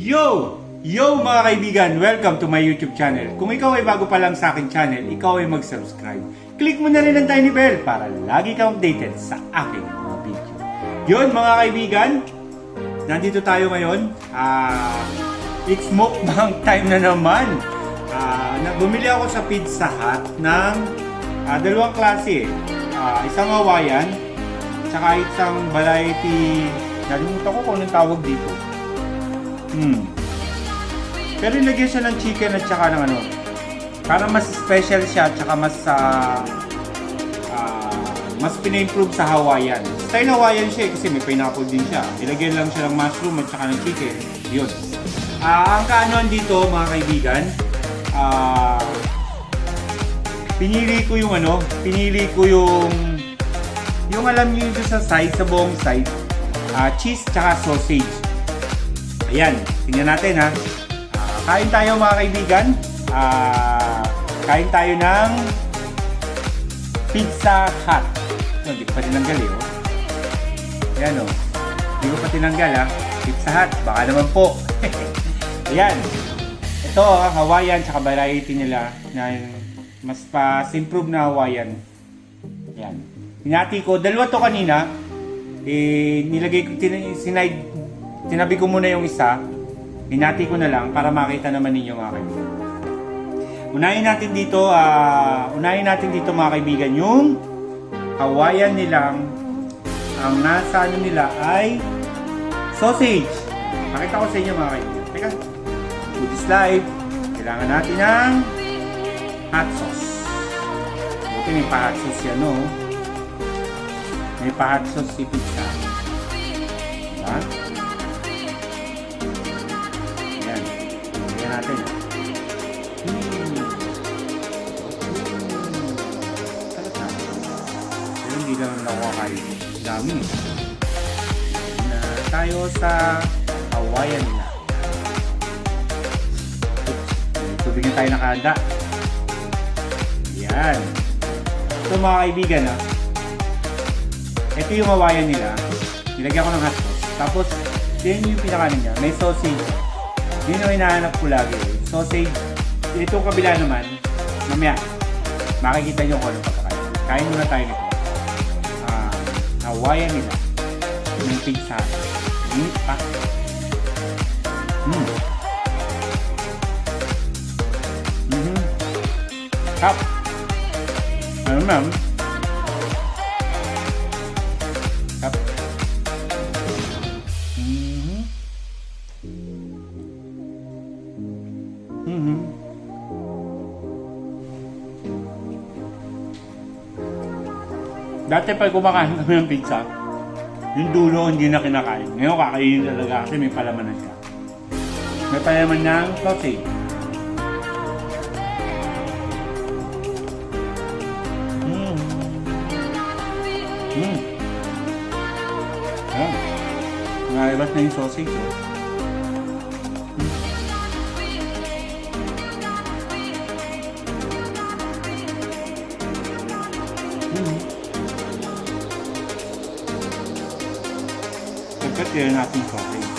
Yo! Yo mga kaibigan! Welcome to my YouTube channel. Kung ikaw ay bago pa lang sa aking channel, ikaw ay mag-subscribe. Click mo na rin ang tiny bell para lagi kang updated sa aking mga video. Yun mga kaibigan, nandito tayo ngayon. It's mukbang time na naman. Bumili ako sa Pizza Hut ng dalawang klase. Isang Hawaiian, tsaka isang variety. Nalimutan ko kung anong tawag dito. Pero nilagyan siya ng chicken at saka ng ano. Para mas special siya at saka mas pina-improve sa Hawaiian. Style Hawaiian siya kasi may pineapple din siya. Nilagyan lang siya ng mushroom at saka ng chicken. Yun. Ang kaanoan dito mga kaibigan, pinili ko yung alam niyo dito sa side, sa buong side, cheese tsaka sausage. Ayan, tingnan natin ha. Kain tayo mga kaibigan. Kain tayo ng Pizza Hut. Hindi ko pa tinanggal oh. Ayan oh. Hindi ko pa tinanggal ha. Pizza Hut, baka naman po. Ayan. Ito Hawaiian tsaka variety nila na mas pa-improve na Hawaiian. Ayan. Hinati ko, dalawa to kanina. Nilagay ko, tinabi ko muna yung isa. Hinati ko na lang para makita naman ninyo mga kaibigan. Unahin natin dito mga kaibigan yung Hawaiian nilang ang nasa ano nila ay sausage. Pakita ko sa inyo mga kaibigan. Teka, food is life. Kailangan natin ng hot sauce. Buti may pa-hot sauce yan no. May pa-hot sauce si pizza. Diba? Ayan. Ayan natin. Sarap na. Pero hindi lang nakakain. Dami. Na tayo sa Hawaiian nila. Tubig na tayo nakahanda. Ayan. Ito mga kaibigan ha. Ito yung Hawaiian nila. Nilagyan ko ng hot sauce. Tapos, yun yung pinakanin niya. May sausage. Yun yung hinahanap ko lagi. Sausage. Itong kabila naman, mamaya, makikita nyo kung anong pagkakain. Kain muna tayo nito. Hawaiian nila. Yung pizza. Pa. Kap. Ano ma'am? Kap. Dati pag kumakain kami ng pizza, yung dulo hindi na kinakain. Ngayon kakainin talaga kasi may palamanan siya. May palaman ng sausage. Ayan. Nakalabas na yung sausage. Pagkat natin sausage.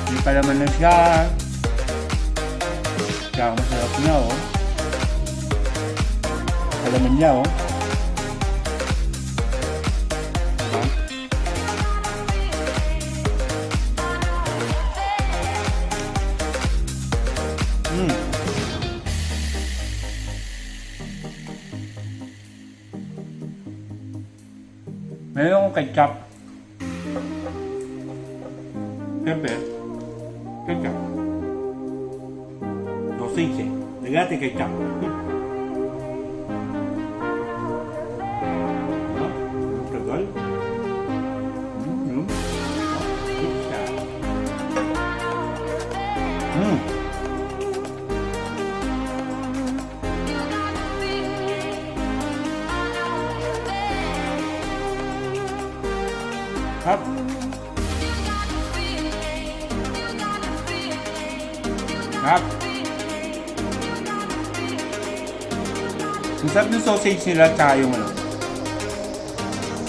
Hindi pa naman na siya. Kaya masarap na oh. Palaman niya oh. Diba? Meron akong ketchup. Siyempre, ketchup. Sausage eh. Nagati ketchup. Tagal. Pizza. Up. Up. Ang sarap ng sausage nila tsaka yung ano,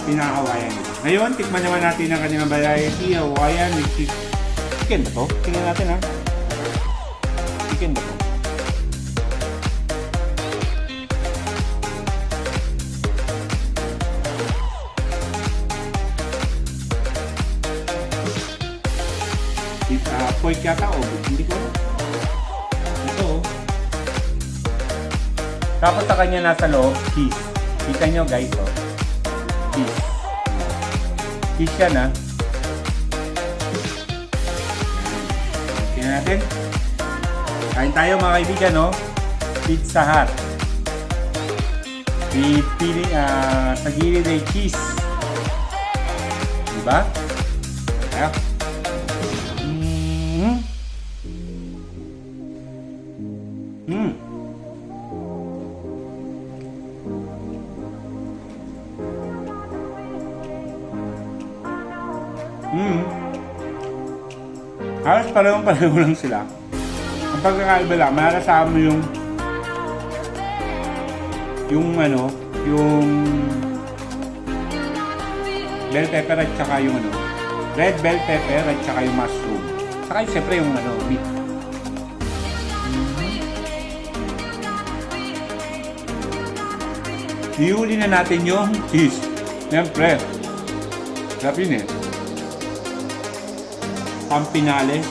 pinaka-Hawaiian nila. Ngayon, tikman naman natin ang kanilang variety. Hawaiian with chicken ba to? Tingnan natin ha. Chicken ba to? Pork yata o hindi ko alam. Ito oh. Tapos sa kanya nasa loob, cheese. Kita nyo guys oh. Cheese. Cheese yan ha. Tingnan natin. Kain tayo mga kaibigan no. Pizza Hut. Sa gilid ay cheese. Diba? Kaya. Halos parehong-pareho lang sila. Ang pagkakaiba lang, makakasama mo yung bell pepper at saka yung red bell pepper at saka yung mushroom. Saka yung siyempre yung meat. Ihuli na natin yung cheese. Siyempre. Sarap yun eh. Pampinale.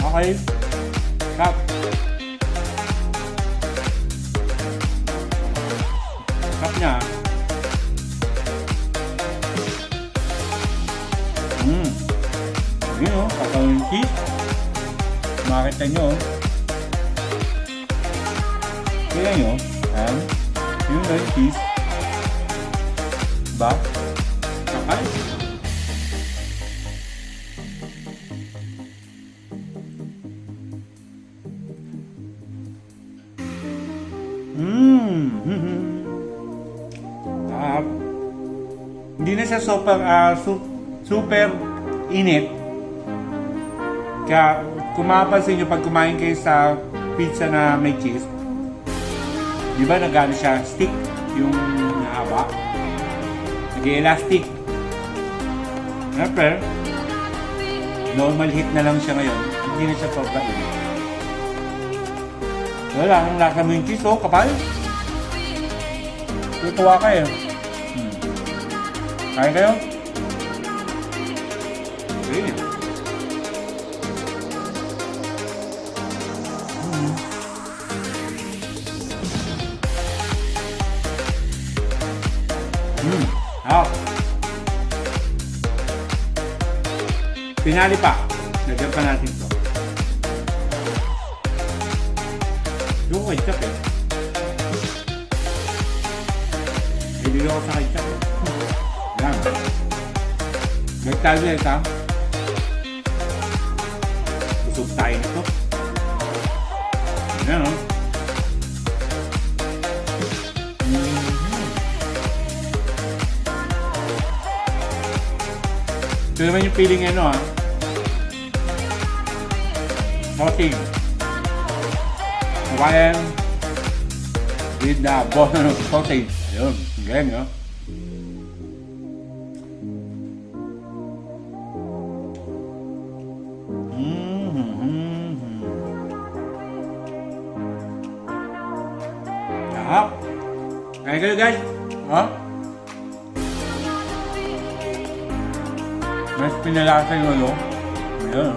Okay. Sarap. Sarap niya. Yun o. Kakawin yung cheese. Makita nyo. Kaya nyo. Yun na yung cheese. Diba? Kakay. Hindi na siya super init. Kaya kung mapapansin nyo pag kumain kayo sa pizza na may cheese, di ba nagano siya stick yung nahaba? Nag-elastic. Siyempre, normal heat na lang siya ngayon. Hindi na siya pagkainit. Wala, ang lasa mo yung cheese, oh, kapal. Tutuwa kayo. Kaya kayo? Okay. Pinali pa. Lagyan pa natin ito. Yung ketchup eh. Hindi ako sa ketchup eh. Yan. Nagtago ito. Busog tayo nito. Yan o. Ito naman yung feeling ano ah. Sausage. Hawaiian with the bottom of sausage. Ayun. Ganyan no? Sarap. Kaya kayo guys. Ha? Mas pinalasa yung ulo. Ayan.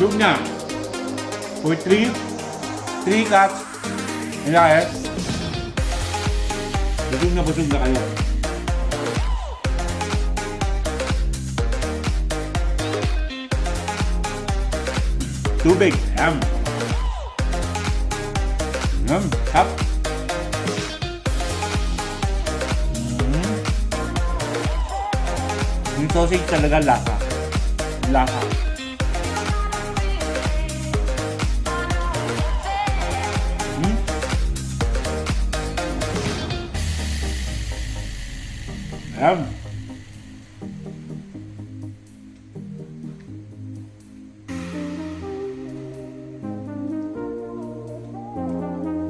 Soup na. For 3 cups. Kaya busog na kayo. Tubig. Ayan. Tap. sausage talaga lasa. Lasa. Ayan.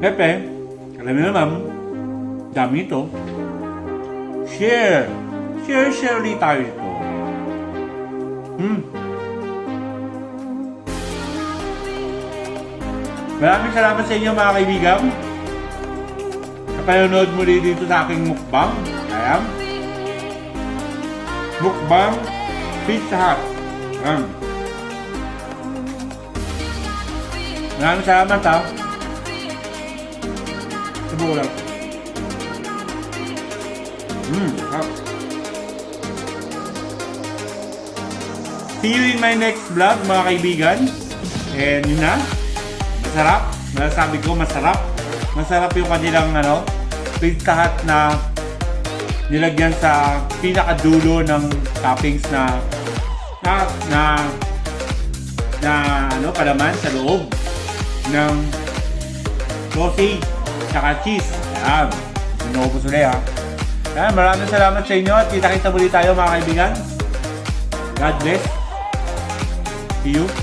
Siyempre, alam niyo naman, dami ito. Share ulit tayo ito. Maraming salamat sa inyo mga kaibigan. Sa panonood muli dito sa aking mukbang. Ayan. Mukbang Pizza Hut. Ayan. Maraming salamat ha. Subuko lang. Sarap. See you in my next vlog mga kaibigan. And yun na. Masarap. Masasabi ko masarap. Masarap yung kanilang Pizza Hut na nilagyan sa pinakadulo ng toppings na palaman sa loob ng sausage tsaka cheese. Ayan. Sinubos ulit ha. Ayan, maraming salamat sa inyo at kita-kita muli tayo mga kaibigan. God bless. See you.